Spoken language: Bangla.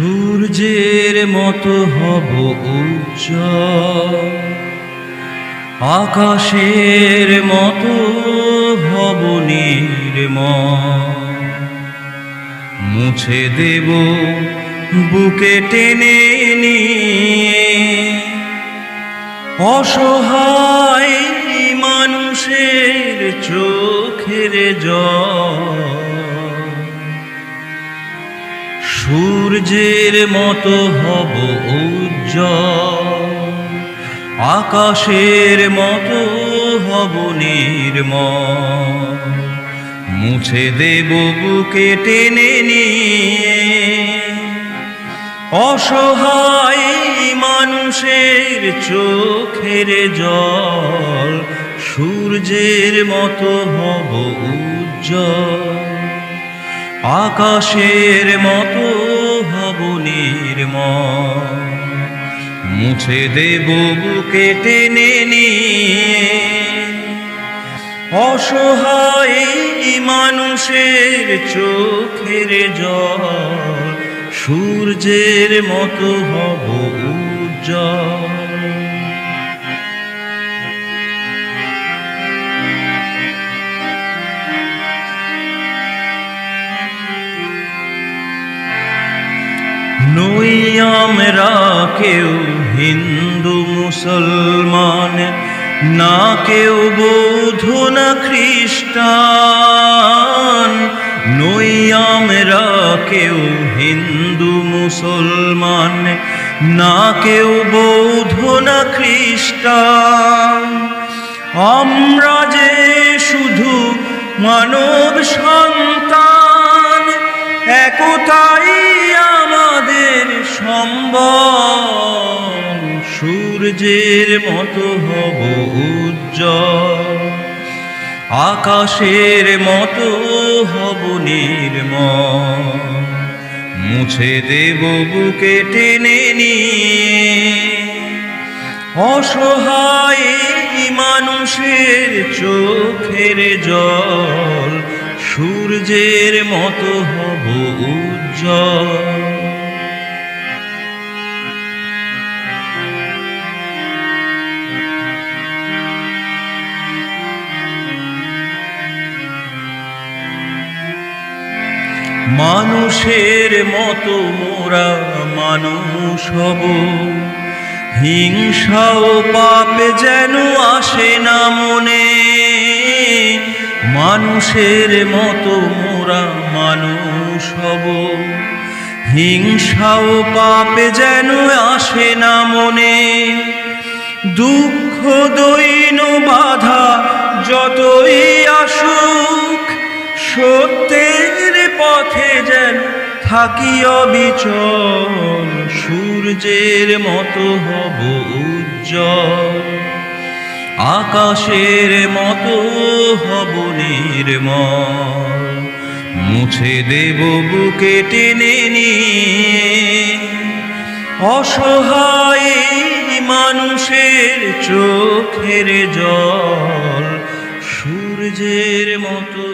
সূর্যের মতো হব উজ্জ্বল, আকাশের মতো হব নির্মল। মুছে দেব বুকে টেনে নিয়ে অসহায় মানুষের চোখের জল। সূর্যের মতো হব উজ্জ্বল, আকাশের মতো হব নির্মল। মুছে দেব বুকে টেনে নিয়ে অসহায় মানুষের চোখের জল। সূর্যের মতো হব উজ্জ্বল, আকাশের মতো হব নির্মল। মুছে দেব বুকে টেনে নিয়ে অসহায় মানুষের চোখের জল। সূর্যের মতো হব উজ্জ্বল। নই আমরা কেউ হিন্দু মুসলমান, না কেউ বৌদ্ধ না খ্রিস্টান। নই আমরা কেউ হিন্দু মুসলমান, না কেউ বৌদ্ধ না খ্রিস্টান। আমরা যে শুধু মানব সন্তান, একতাই আমাদের সম্বল। সূর্যের মতো হব উজ্জ্বল, আকাশের মতো হব নির্মল। মুছে দেব বুকে টেনে নিয়ে অসহায় মানুষের চোখের জল। সূর্যের মতো হব উজ্জ্বল। মানুষের মতো মোরা মানুষ হব, হিংসা ও পাপ যেন আসে না মনে। মানুষের মতো মোরা মানুষ হব, হিংসা ও পাপ যেন আসে না মনে। দুঃখ দৈন বাধা যতই আসুক, সত্যের পথে যেন থাকি অবিচল। সূর্যের মতো হব উজ্জ্বল, আকাশের মতো হব নির্মল। মুছে দেব বুকে টেনে নিয়ে অসহায় মানুষের চোখের জল। সূর্যের মতো